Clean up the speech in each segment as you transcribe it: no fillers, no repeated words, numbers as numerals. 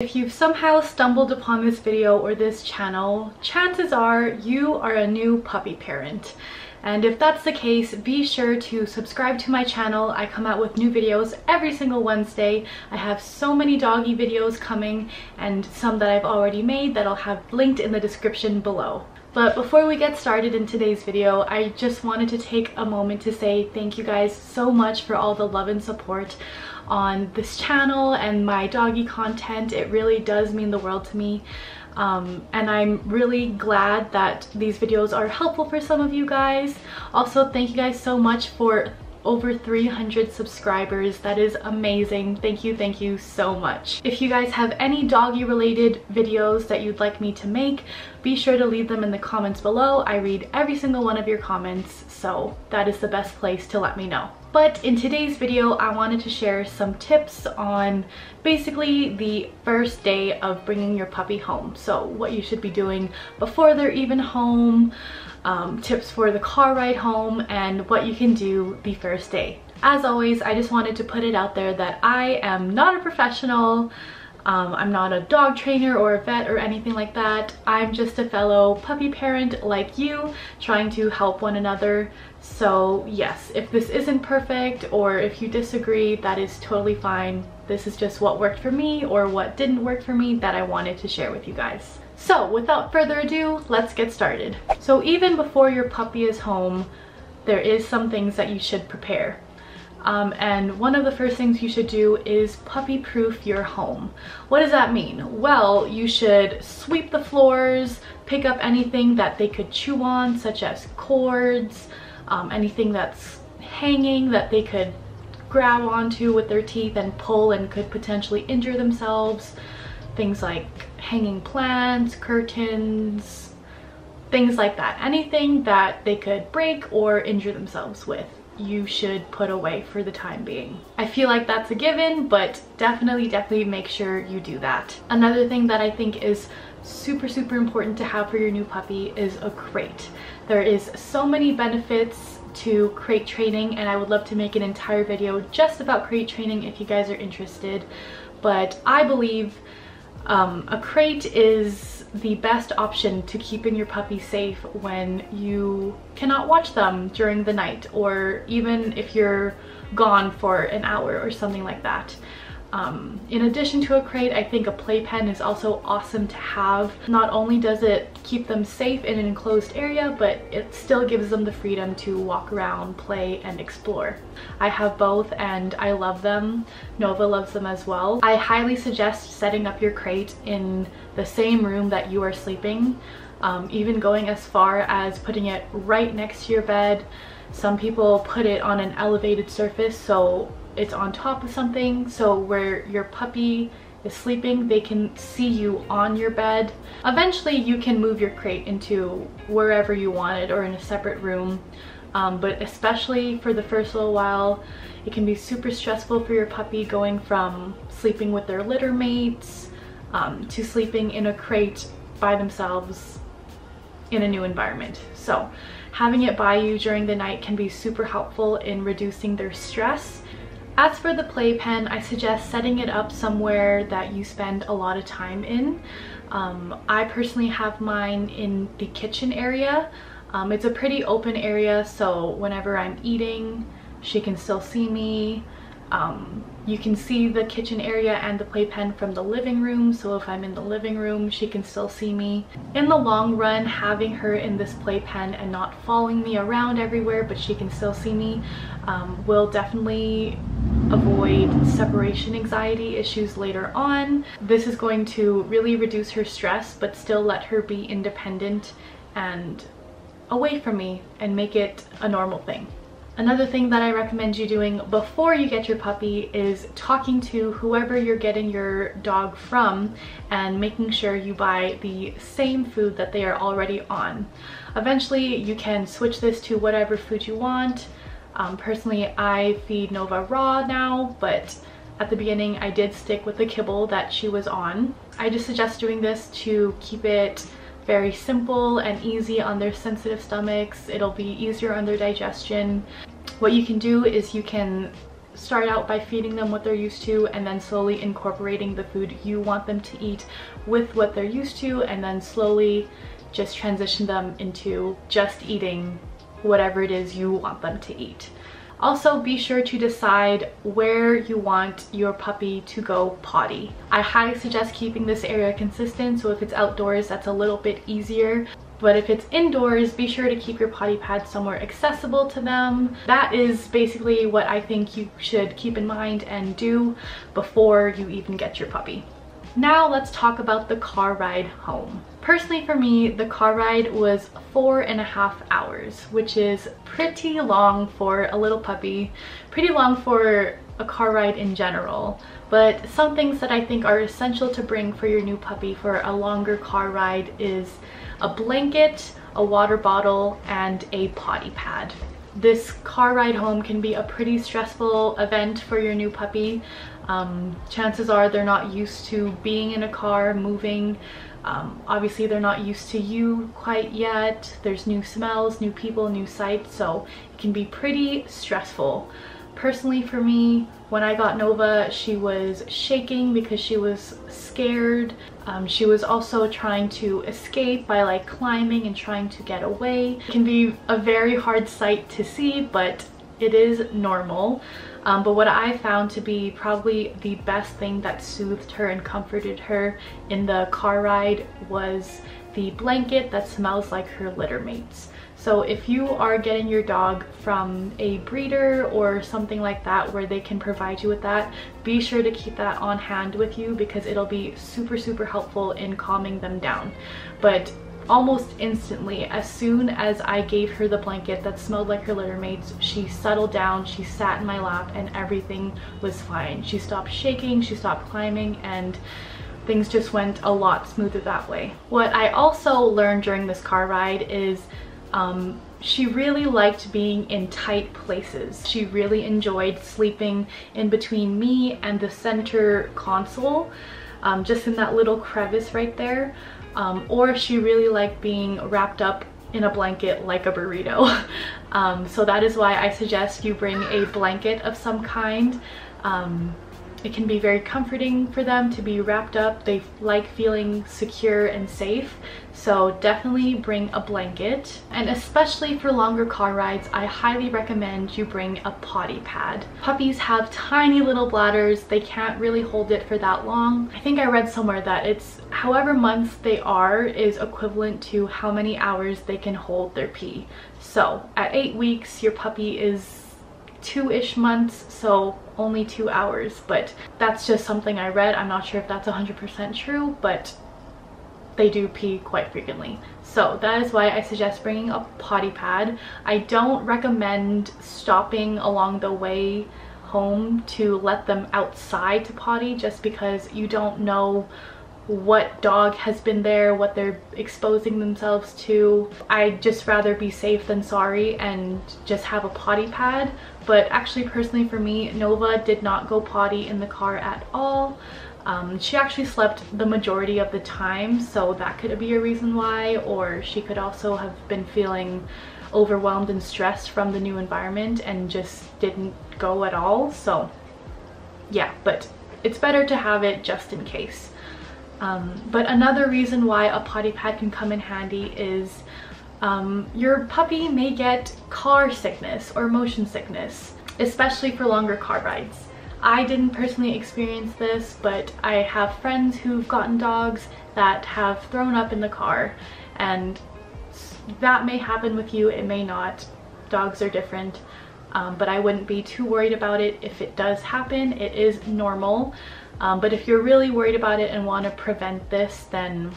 If you've somehow stumbled upon this video or this channel, chances are you are a new puppy parent. And if that's the case, be sure to subscribe to my channel. I come out with new videos every single Wednesday. I have so many doggy videos coming and some that I've already made that I'll have linked in the description below. But before we get started in today's video, I just wanted to take a moment to say thank you guys so much for all the love and support on this channel and my doggy content. It really does mean the world to me. And I'm really glad that these videos are helpful for some of you guys. Also, thank you guys so much for over 300 subscribers. That is amazing. Thank you so much. If you guys have any doggy related videos that you'd like me to make, be sure to leave them in the comments below. I read every single one of your comments, so that is the best place to let me know. But in today's video, I wanted to share some tips on basically the first day of bringing your puppy home. So what you should be doing before they're even home, tips for the car ride home, and what you can do the first day. As always, I just wanted to put it out there that I am not a professional. I'm not a dog trainer or a vet or anything like that. I'm just a fellow puppy parent like you, trying to help one another. So yes, if this isn't perfect or if you disagree, that is totally fine. This is just what worked for me or what didn't work for me that I wanted to share with you guys. So without further ado, let's get started. So even before your puppy is home, there is some things that you should prepare. And one of the first things you should do is puppy proof your home. What does that mean? Well, you should sweep the floors, pick up anything that they could chew on, such as cords, anything that's hanging that they could grab onto with their teeth and pull and could potentially injure themselves. Things like hanging plants, curtains, things like that. Anything that they could break or injure themselves with, you should put away for the time being. I feel like that's a given, but definitely make sure you do that. Another thing that I think is super important to have for your new puppy is a crate. There is so many benefits to crate training, and I would love to make an entire video just about crate training if you guys are interested. But I believe a crate is the best option to keeping your puppy safe when you cannot watch them during the night, or even if you're gone for an hour or something like that. In addition to a crate, I think a playpen is also awesome to have. Not only does it keep them safe in an enclosed area, but it still gives them the freedom to walk around, play, and explore. I have both and I love them. Nova loves them as well. I highly suggest setting up your crate in the same room that you are sleeping, even going as far as putting it right next to your bed. Some people put it on an elevated surface, so it's on top of something, so where your puppy is sleeping, they can see you on your bed. Eventually you can move your crate into wherever you want it or in a separate room, but especially for the first little while, it can be super stressful for your puppy going from sleeping with their litter mates to sleeping in a crate by themselves in a new environment. So having it by you during the night can be super helpful in reducing their stress. As for the playpen, I suggest setting it up somewhere that you spend a lot of time in. I personally have mine in the kitchen area. It's a pretty open area, so whenever I'm eating, she can still see me. You can see the kitchen area and the playpen from the living room, so if I'm in the living room, she can still see me. In the long run, having her in this playpen and not following me around everywhere, but she can still see me, will definitely avoid separation anxiety issues later on. This is going to really reduce her stress, but still let her be independent and away from me and make it a normal thing. Another thing that I recommend you doing before you get your puppy is talking to whoever you're getting your dog from and making sure you buy the same food that they are already on. Eventually you can switch this to whatever food you want. Personally, I feed Nova raw now, but at the beginning I did stick with the kibble that she was on. I just suggest doing this to keep it very simple and easy on their sensitive stomachs. It'll be easier on their digestion. What you can do is you can start out by feeding them what they're used to and then slowly incorporating the food you want them to eat with what they're used to, and then slowly just transition them into just eating whatever it is you want them to eat. Also, be sure to decide where you want your puppy to go potty. I highly suggest keeping this area consistent, so if it's outdoors, that's a little bit easier. But if it's indoors, be sure to keep your potty pad somewhere accessible to them. That is basically what I think you should keep in mind and do before you even get your puppy. Now let's talk about the car ride home. Personally for me, the car ride was 4.5 hours, which is pretty long for a little puppy, pretty long for a car ride in general. But some things that I think are essential to bring for your new puppy for a longer car ride is a blanket, a water bottle, and a potty pad. This car ride home can be a pretty stressful event for your new puppy. Chances are they're not used to being in a car, moving. Obviously they're not used to you quite yet. There's new smells, new people, new sights, so it can be pretty stressful. Personally for me, when I got Nova, she was shaking because she was scared. She was also trying to escape by like climbing and trying to get away. It can be a very hard sight to see, but it is normal. But what I found to be probably the best thing that soothed her and comforted her in the car ride was the blanket that smells like her litter mates. So if you are getting your dog from a breeder or something like that where they can provide you with that, be sure to keep that on hand with you because it'll be super helpful in calming them down. But almost instantly, as soon as I gave her the blanket that smelled like her litter mates, she settled down, she sat in my lap, and everything was fine. She stopped shaking, she stopped climbing, and things just went a lot smoother that way. What I also learned during this car ride is she really liked being in tight places. She really enjoyed sleeping in between me and the center console, just in that little crevice right there. Or she really liked being wrapped up in a blanket like a burrito. So that is why I suggest you bring a blanket of some kind. It can be very comforting for them to be wrapped up. They like feeling secure and safe. So definitely bring a blanket. And especially for longer car rides, I highly recommend you bring a potty pad. Puppies have tiny little bladders. They can't really hold it for that long. I think I read somewhere that it's however months they are is equivalent to how many hours they can hold their pee. So at 8 weeks, your puppy is 2-ish months, so only 2 hours, but that's just something I read. I'm not sure if that's 100% true, but they do pee quite frequently. So that is why I suggest bringing a potty pad. I don't recommend stopping along the way home to let them outside to potty, just because you don't know what dog has been there, what they're exposing themselves to. I'd just rather be safe than sorry and just have a potty pad. But actually, personally for me, Nova did not go potty in the car at all. She actually slept the majority of the time, so that could be a reason why, or she could also have been feeling overwhelmed and stressed from the new environment and just didn't go at all. So yeah, but it's better to have it just in case. But another reason why a potty pad can come in handy is your puppy may get car sickness or motion sickness, especially for longer car rides. I didn't personally experience this, but I have friends who've gotten dogs that have thrown up in the car, and that may happen with you, it may not. Dogs are different, but I wouldn't be too worried about it if it does happen. It is normal. But if you're really worried about it and want to prevent this, then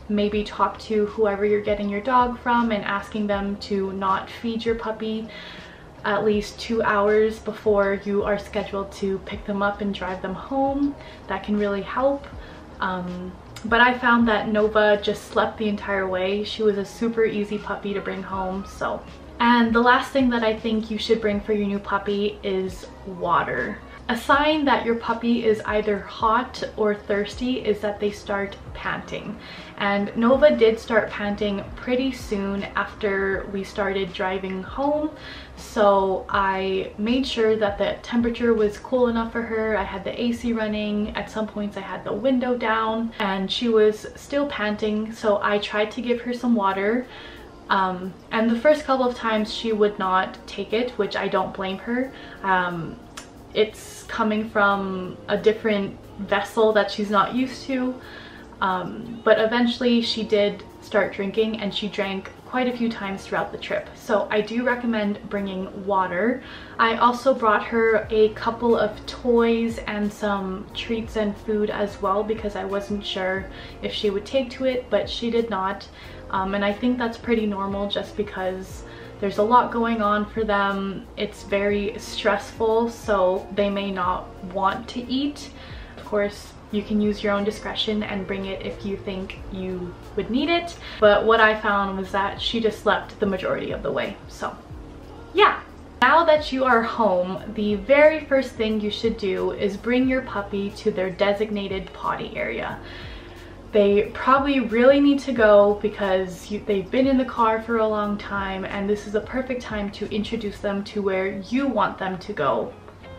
maybe talk to whoever you're getting your dog from and asking them to not feed your puppy at least 2 hours before you are scheduled to pick them up and drive them home. That can really help. But I found that Nova just slept the entire way. She was a super easy puppy to bring home. So, and the last thing that I think you should bring for your new puppy is water. A sign that your puppy is either hot or thirsty is that they start panting. And Nova did start panting pretty soon after we started driving home. So I made sure that the temperature was cool enough for her. I had the AC running. At some points I had the window down and she was still panting. So I tried to give her some water. And the first couple of times she would not take it, which I don't blame her. It's coming from a different vessel that she's not used to. But eventually she did start drinking and she drank quite a few times throughout the trip. So I do recommend bringing water. I also brought her a couple of toys and some treats and food as well because I wasn't sure if she would take to it, but she did not. And I think that's pretty normal just because there's a lot going on for them. It's very stressful, so they may not want to eat. Of course, you can use your own discretion and bring it if you think you would need it. But what I found was that she just slept the majority of the way. So yeah. Now that you are home, the very first thing you should do is bring your puppy to their designated potty area. They probably really need to go because they've been in the car for a long time, and this is a perfect time to introduce them to where you want them to go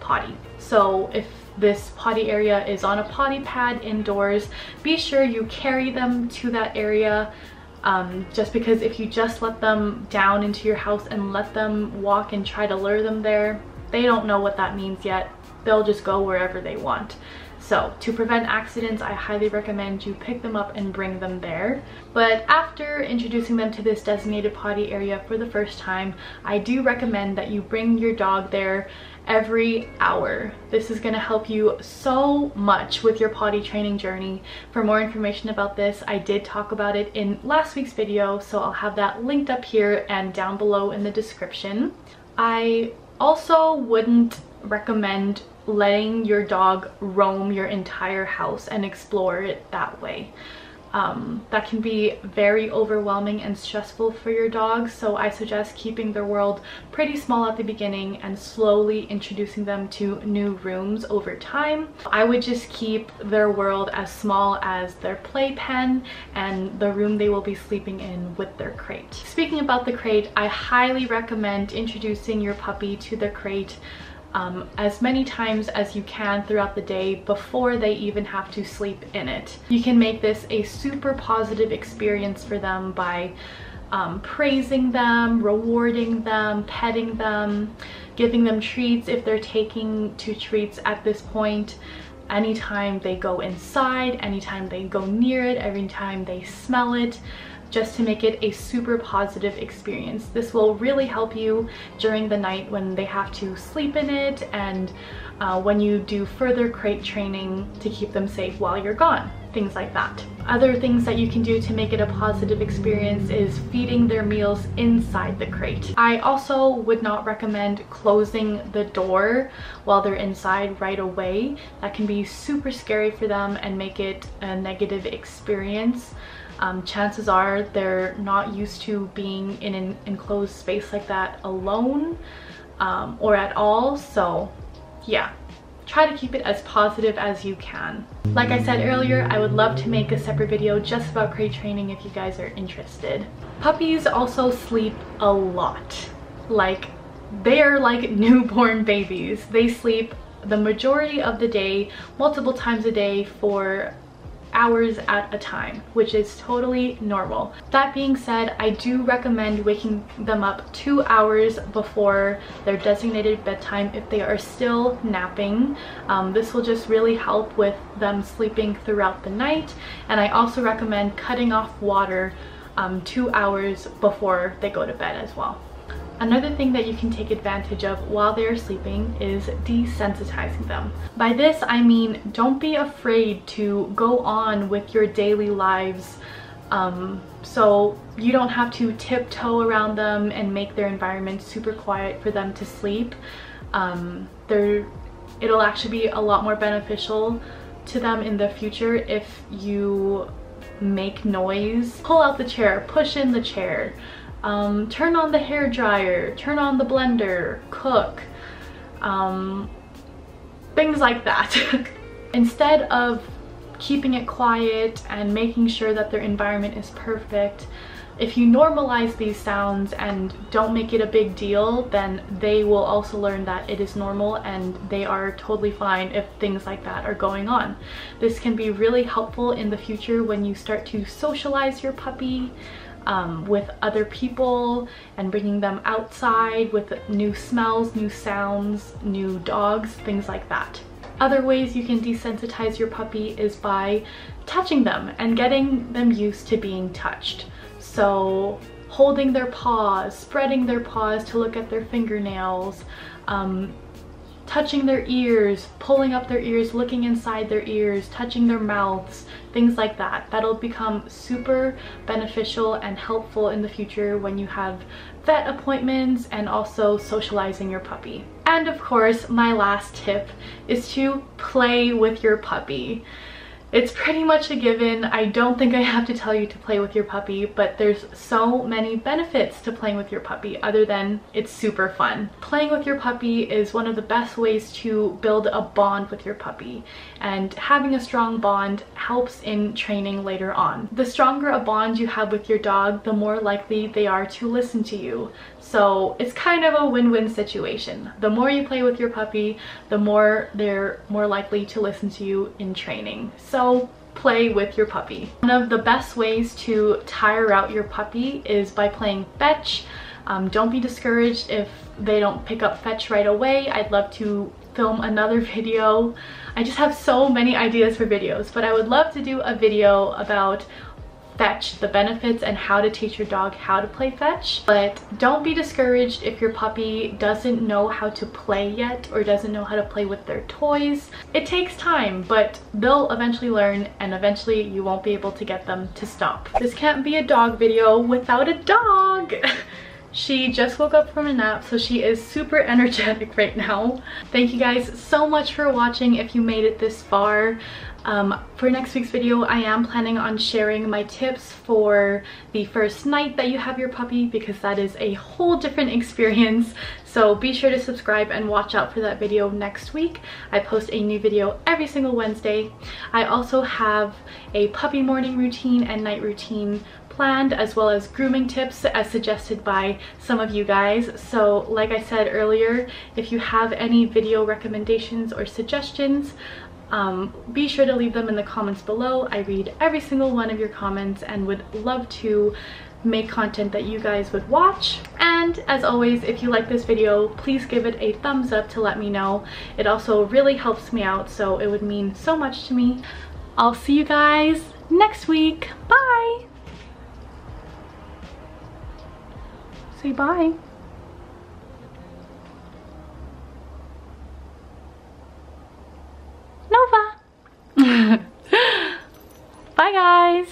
potty. So if this potty area is on a potty pad indoors, be sure you carry them to that area, just because if you just let them down into your house and let them walk and try to lure them there, they don't know what that means yet. They'll just go wherever they want. So to prevent accidents, I highly recommend you pick them up and bring them there. But after introducing them to this designated potty area for the first time, I do recommend that you bring your dog there every hour. This is going to help you so much with your potty training journey. For more information about this, I did talk about it in last week's video, so I'll have that linked up here and down below in the description. I also wouldn't recommend letting your dog roam your entire house and explore it that way. That can be very overwhelming and stressful for your dog, so I suggest keeping their world pretty small at the beginning and slowly introducing them to new rooms over time. I would just keep their world as small as their playpen and the room they will be sleeping in with their crate. Speaking about the crate, I highly recommend introducing your puppy to the crate as many times as you can throughout the day before they even have to sleep in it. You can make this a super positive experience for them by praising them, rewarding them, petting them, giving them treats if they're taking to treats at this point. Anytime they go inside, anytime they go near it, every time they smell it, just to make it a super positive experience. This will really help you during the night when they have to sleep in it and when you do further crate training to keep them safe while you're gone, things like that. Other things that you can do to make it a positive experience is feeding their meals inside the crate. I also would not recommend closing the door while they're inside right away. That can be super scary for them and make it a negative experience. Chances are they're not used to being in an enclosed space like that alone or at all. So yeah, try to keep it as positive as you can. Like I said earlier, I would love to make a separate video just about crate training if you guys are interested. Puppies also sleep a lot. Like, they're like newborn babies. They sleep the majority of the day, multiple times a day for hours at a time, which is totally normal. That being said, I do recommend waking them up 2 hours before their designated bedtime if they are still napping. This will just really help with them sleeping throughout the night. And I also recommend cutting off water 2 hours before they go to bed as well. Another thing that you can take advantage of while they are sleeping is desensitizing them. By this, I mean don't be afraid to go on with your daily lives, so you don't have to tiptoe around them and make their environment super quiet for them to sleep. It'll actually be a lot more beneficial to them in the future if you make noise. Pull out the chair, push in the chair, turn on the hair dryer, turn on the blender, cook, things like that. Instead of keeping it quiet and making sure that their environment is perfect, if you normalize these sounds and don't make it a big deal, then they will also learn that it is normal and they are totally fine if things like that are going on. This can be really helpful in the future when you start to socialize your puppy with other people and bringing them outside with new smells, new sounds, new dogs, things like that. Other ways you can desensitize your puppy is by touching them and getting them used to being touched. So holding their paws, spreading their paws to look at their fingernails, touching their ears, pulling up their ears, looking inside their ears, touching their mouths, things like that. That'll become super beneficial and helpful in the future when you have vet appointments and also socializing your puppy. And of course, my last tip is to play with your puppy. It's pretty much a given. I don't think I have to tell you to play with your puppy, but there's so many benefits to playing with your puppy other than it's super fun. Playing with your puppy is one of the best ways to build a bond with your puppy, and having a strong bond helps in training later on. The stronger a bond you have with your dog, the more likely they are to listen to you. So it's kind of a win-win situation. The more you play with your puppy, the more they're more likely to listen to you in training. So play with your puppy. One of the best ways to tire out your puppy is by playing fetch. Don't be discouraged if they don't pick up fetch right away. I'd love to film another video. I just have so many ideas for videos, but I would love to do a video about fetch, the benefits, and how to teach your dog how to play fetch. But don't be discouraged if your puppy doesn't know how to play yet or doesn't know how to play with their toys. It takes time, but they'll eventually learn, and eventually you won't be able to get them to stop. This can't be a dog video without a dog. She just woke up from a nap, so she is super energetic right now. Thank you guys so much for watching if you made it this far. For next week's video, I am planning on sharing my tips for the first night that you have your puppy, because that is a whole different experience. So be sure to subscribe and watch out for that video next week. I post a new video every single Wednesday. I also have a puppy morning routine and night routine planned, as well as grooming tips as suggested by some of you guys. So like I said earlier, if you have any video recommendations or suggestions, be sure to leave them in the comments below. I read every single one of your comments and would love to make content that you guys would watch. And as always, if you like this video, please give it a thumbs up to let me know. It also really helps me out, so it would mean so much to me. I'll see you guys next week. Bye! Say bye. Nova. Bye guys.